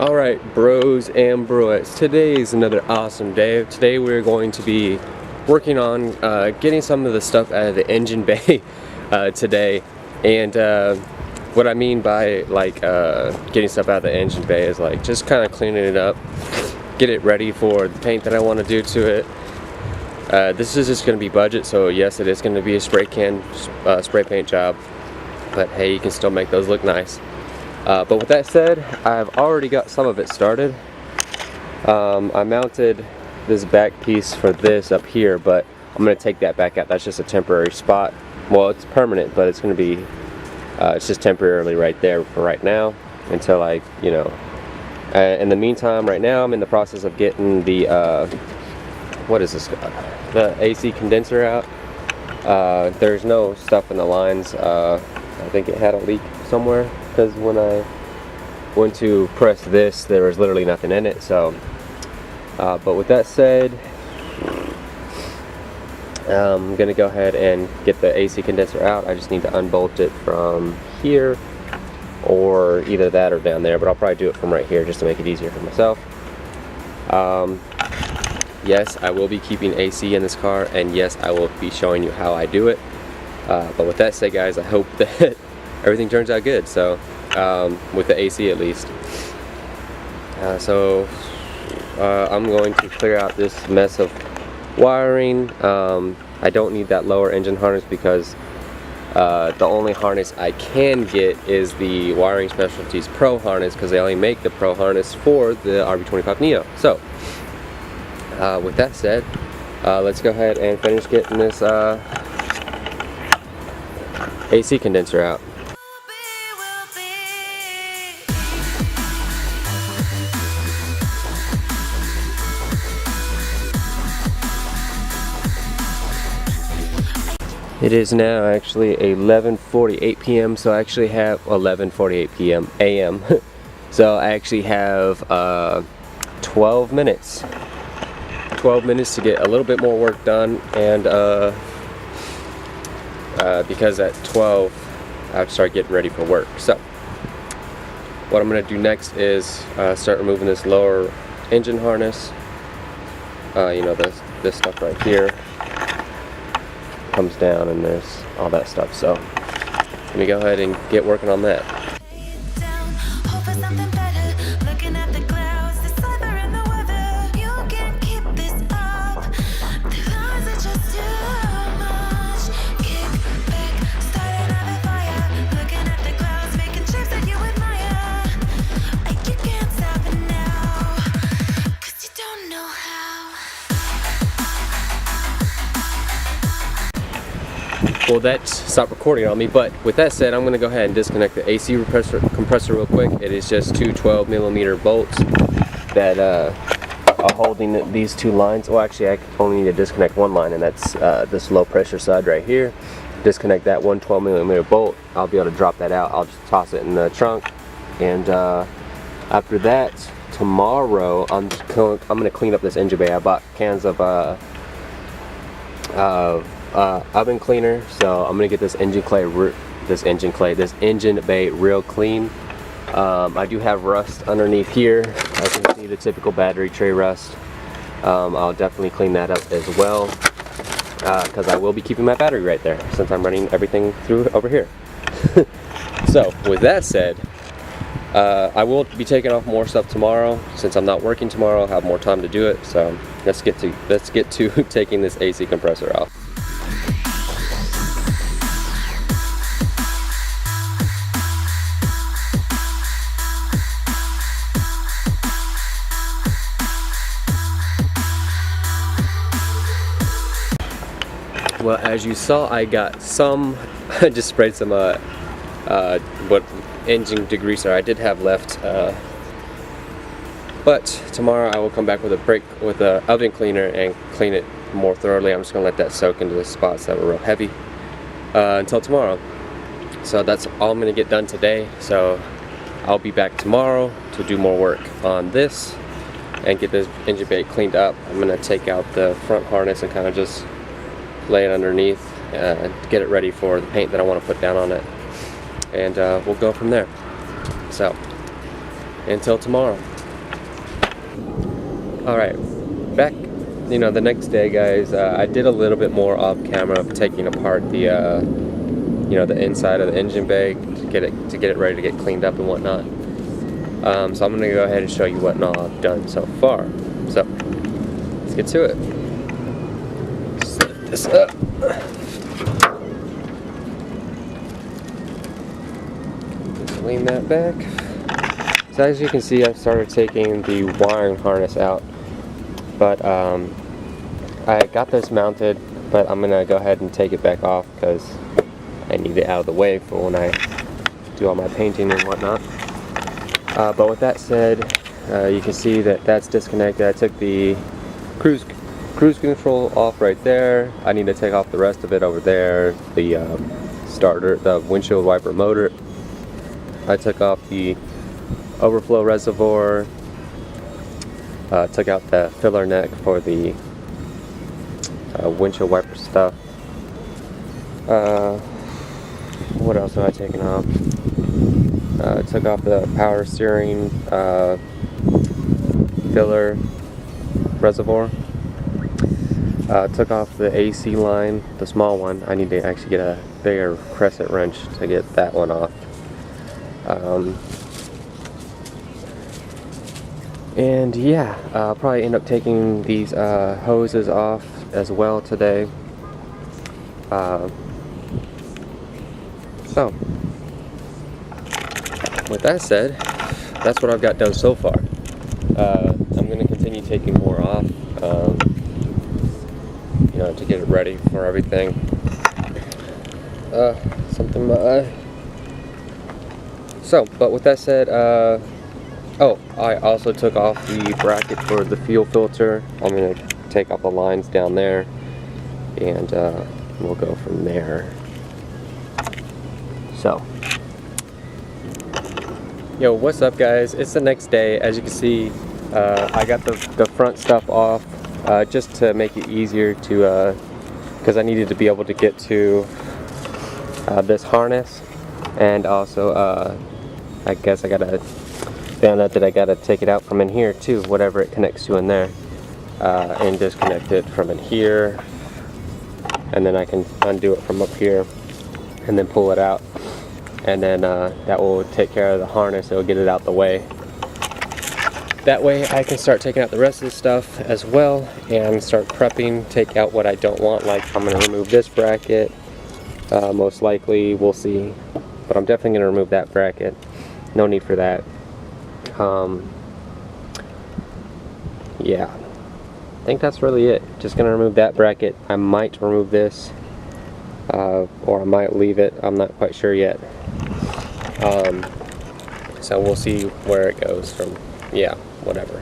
Alright, bros and broettes, today is another awesome day. Today we're going to be working on getting some of the stuff out of the engine bay today. And what I mean by like getting stuff out of the engine bay is like just kind of cleaning it up, get it ready for the paint that I want to do to it. This is just going to be budget, so yes, it is going to be a spray paint job, but hey, you can still make those look nice. But with that said, I've already got some of it started. I mounted this back piece for this up here, but I'm going to take that back out. That's just a temporary spot. Well, it's permanent, but it's going to be, it's just temporarily right there for right now until I, you know. In the meantime, right now, I'm in the process of getting the, what is this? The AC condenser out. There's no stuff in the lines. I think it had a leak somewhere, because when I went to press this, there was literally nothing in it. So but with that said, I'm gonna go ahead and get the AC condenser out. I just need to unbolt it from here, or either that or down there, but I'll probably do it from right here just to make it easier for myself. Yes, I will be keeping AC in this car, and yes, I will be showing you how I do it. But with that said, guys, I hope that everything turns out good, so with the AC at least. I'm going to clear out this mess of wiring. I don't need that lower engine harness because the only harness I can get is the Wiring Specialties Pro harness, because they only make the Pro harness for the RB25 Neo. So with that said, let's go ahead and finish getting this AC condenser out. It is now actually 11:48 p.m. so I actually have 11:48 p.m. a.m. So I actually have 12 minutes to get a little bit more work done, and because at 12 I have to start getting ready for work. So what I'm going to do next is start removing this lower engine harness. You know, this stuff right here comes down, and there's all that stuff. So let me go ahead and get working on that. Well, that stopped recording on me, but with that said, I'm going to go ahead and disconnect the AC compressor real quick. It is just two 12mm bolts that are holding these two lines. Well, actually, I only need to disconnect one line, and that's this low pressure side right here. Disconnect that one 12mm bolt. I'll be able to drop that out. I'll just toss it in the trunk, and after that, tomorrow, I'm going to clean up this engine bay. I bought cans of oven cleaner, so I'm gonna get this engine bay real clean. I do have rust underneath here. I can see the typical battery tray rust. I'll definitely clean that up as well, because I will be keeping my battery right there since I'm running everything through over here. So with that said, I will be taking off more stuff tomorrow. Since I'm not working tomorrow, I'll have more time to do it. So let's get to taking this AC compressor off. Well, as you saw, I got some, I just sprayed some engine degreaser I did have left, but tomorrow I will come back with a oven cleaner and clean it more thoroughly. I'm just going to let that soak into the spots that were real heavy until tomorrow. So that's all I'm going to get done today. So I'll be back tomorrow to do more work on this and get this engine bay cleaned up. I'm going to take out the front harness and kind of just lay it underneath and get it ready for the paint that I want to put down on it, and we'll go from there. So until tomorrow. Alright, back, the next day, guys, I did a little bit more off camera, taking apart the, the inside of the engine bay to get it ready to get cleaned up and whatnot. So I'm going to go ahead and show you what all I've done so far. So, let's get to it. Set this up. Just lean that back. So as you can see, I've started taking the wiring harness out, but I got this mounted, but I'm gonna go ahead and take it back off because I need it out of the way for when I do all my painting and whatnot. But with that said, you can see that that's disconnected. I took the cruise control off right there. I need to take off the rest of it over there. The starter, the windshield wiper motor. I took off the overflow reservoir, took out the filler neck for the windshield wiper stuff. What else have I taken off? Took off the power steering filler reservoir. Took off the AC line, the small one. I need to actually get a bigger crescent wrench to get that one off. And yeah, I'll probably end up taking these hoses off as well today. So, with that said, that's what I've got done so far. I'm going to continue taking more off, to get it ready for everything. Something in my eye. So, but with that said, oh, I also took off the bracket for the fuel filter. I'm going to take off the lines down there, and we'll go from there. So, yo, what's up, guys? It's the next day. As you can see, I got the front stuff off just to make it easier to, because I needed to be able to get to this harness, and also I guess I found out that I gotta take it out from in here too, whatever it connects to in there, and disconnect it from in here, and then I can undo it from up here and then pull it out, and then that will take care of the harness. It'll get it out the way. That way I can start taking out the rest of the stuff as well and start prepping, take out what I don't want. Like, I'm going to remove this bracket, most likely, we'll see, but I'm definitely going to remove that bracket. No need for that. Yeah, I think that's really it. Just going to remove that bracket. I might remove this, or I might leave it. I'm not quite sure yet. So we'll see where it goes from. Yeah, whatever.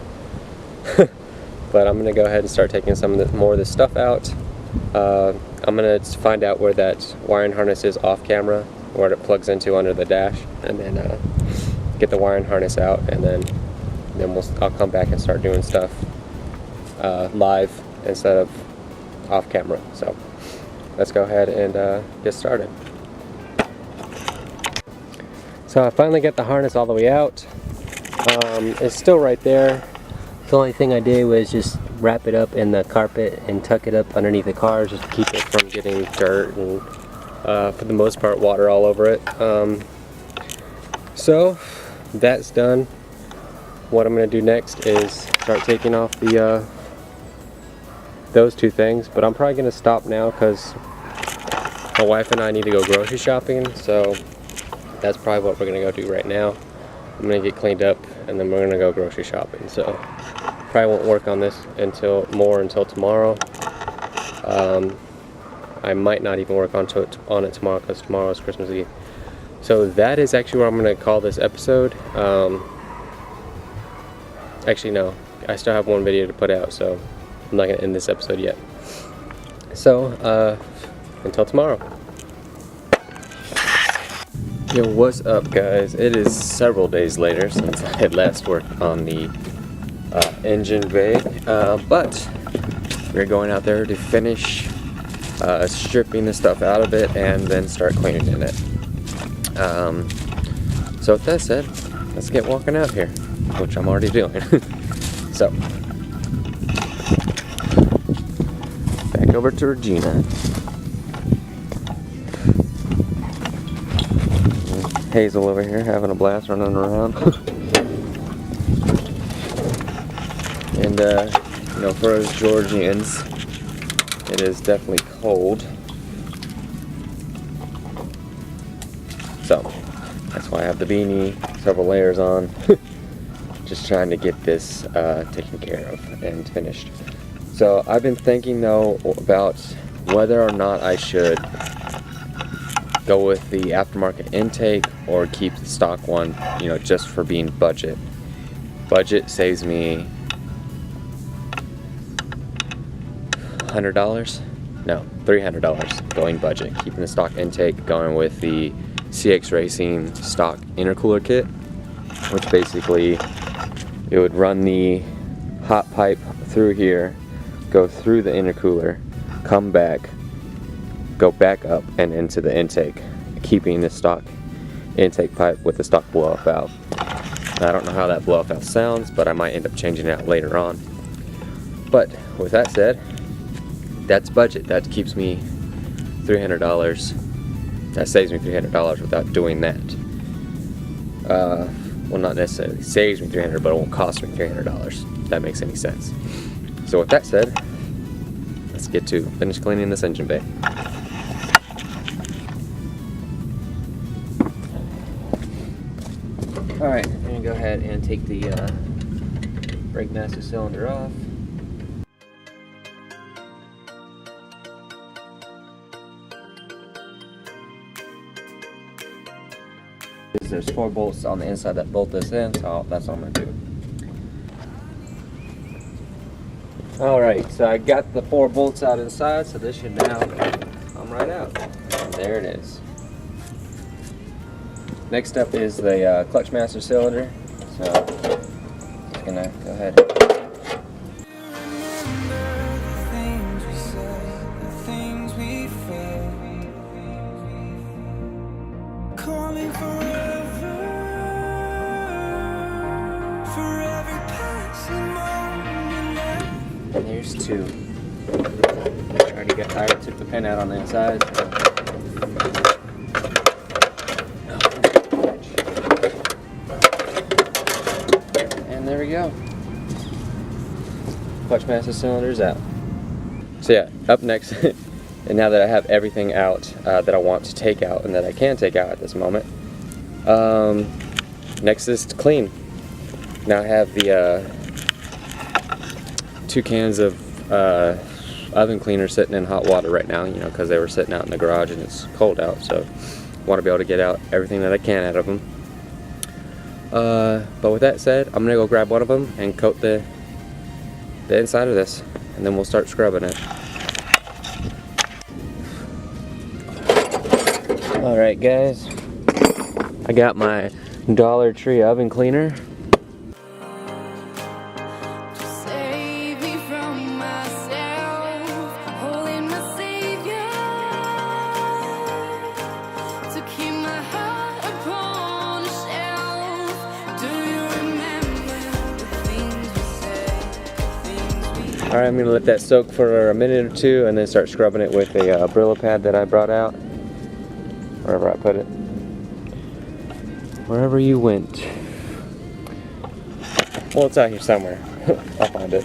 But I'm gonna go ahead and start taking some of more of this stuff out. I'm gonna find out where that wiring harness is off camera, where it plugs into under the dash, and then get the wiring harness out, and then I'll come back and start doing stuff live instead of off camera. So let's go ahead and get started. So I finally got the harness all the way out. It's still right there. The only thing I did was just wrap it up in the carpet and tuck it up underneath the car just to keep it from getting dirt and for the most part water all over it. So that's done. What I'm going to do next is start taking off the those two things, but I'm probably going to stop now because my wife and I need to go grocery shopping, so that's probably what we're going to go do right now. I'm going to get cleaned up and then we're going to go grocery shopping. So probably won't work on this until tomorrow. I might not even work on it tomorrow because tomorrow is Christmas Eve. So that is actually what I'm going to call this episode. Actually no, I still have one video to put out, so I'm not going to end this episode yet. So until tomorrow. Yo, what's up, guys? It is several days later since I had last worked on the engine bay, but we're going out there to finish stripping the stuff out of it and then start cleaning in it. So with that said, let's get walking out here, which I'm already doing. So back over to Regina. Hazel over here having a blast running around. And you know, for us Georgians, it is definitely cold. So that's why I have the beanie, several layers on. Just trying to get this taken care of and finished. So I've been thinking though about whether or not I should go with the aftermarket intake or keep the stock one, you know, just for being budget. Budget saves me $100? No, $300 going budget. Keeping the stock intake, going with the CX Racing stock intercooler kit, which basically it would run the hot pipe through here, go through the intercooler, come back, go back up and into the intake, keeping the stock intake pipe with the stock blow-off valve. I don't know how that blow-off valve sounds, but I might end up changing it out later on. But with that said, that's budget. That keeps me $300. That saves me $300 without doing that. Well, not necessarily saves me $300, but it won't cost me $300. If that makes any sense. So with that said, let's get to finish cleaning this engine bay. Alright, I'm going to go ahead and take the brake master cylinder off. There's 4 bolts on the inside that bolt this in, so that's what I'm going to do. Alright, so I got the 4 bolts out inside, so this should now come right out. And there it is. Next up is the clutch master cylinder, so I'm just going to go ahead. And there's 2. Try to get, I took the pin out on the inside. And there we go. Clutch master cylinder's out. So yeah, up next, and now that I have everything out that I want to take out and that I can take out at this moment, next is to clean. Now I have the 2 cans of oven cleaner sitting in hot water right now, you know, because they were sitting out in the garage and it's cold out, so I want to be able to get out everything that I can out of them. But with that said, I'm gonna go grab one of them and coat the inside of this, and then we'll start scrubbing it. Alright guys, I got my Dollar Tree oven cleaner. Alright, I'm going to let that soak for a minute or 2 and then start scrubbing it with a Brillo pad that I brought out. Wherever I put it. Wherever you went. Well, it's out here somewhere. I'll find it.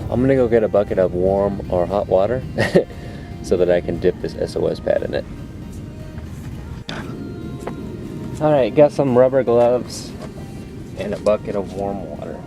I'm gonna go get a bucket of warm or hot water so that I can dip this SOS pad in it. Alright, got some rubber gloves and a bucket of warm water.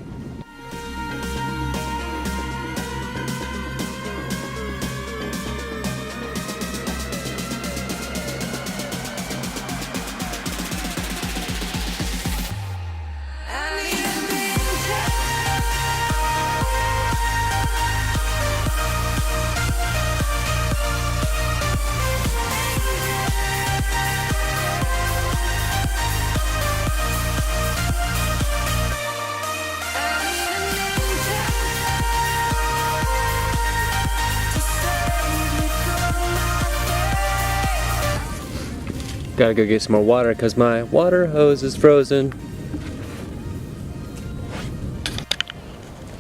Gotta go get some more water because my water hose is frozen.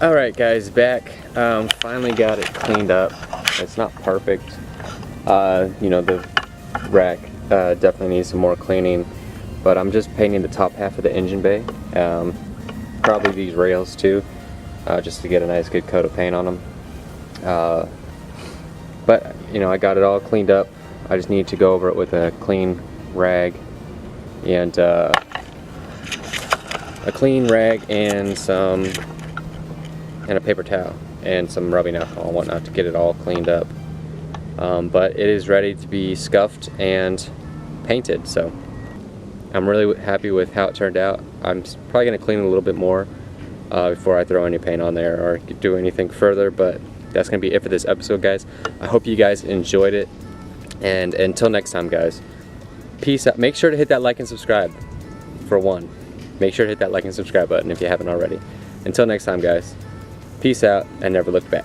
Alright guys, back. Finally got it cleaned up. It's not perfect. You know, the rack definitely needs some more cleaning, but I'm just painting the top half of the engine bay. Probably these rails too, just to get a nice good coat of paint on them. But you know, I got it all cleaned up. I just need to go over it with a clean rag and and a paper towel and some rubbing alcohol and whatnot to get it all cleaned up. But it is ready to be scuffed and painted, so I'm really happy with how it turned out. I'm probably going to clean it a little bit more before I throw any paint on there or do anything further, but that's going to be it for this episode, guys. I hope you guys enjoyed it, and until next time, guys, peace out. Make sure to hit that like and subscribe, for one. Make sure to hit that like and subscribe button if you haven't already. Until next time, guys, peace out and never look back.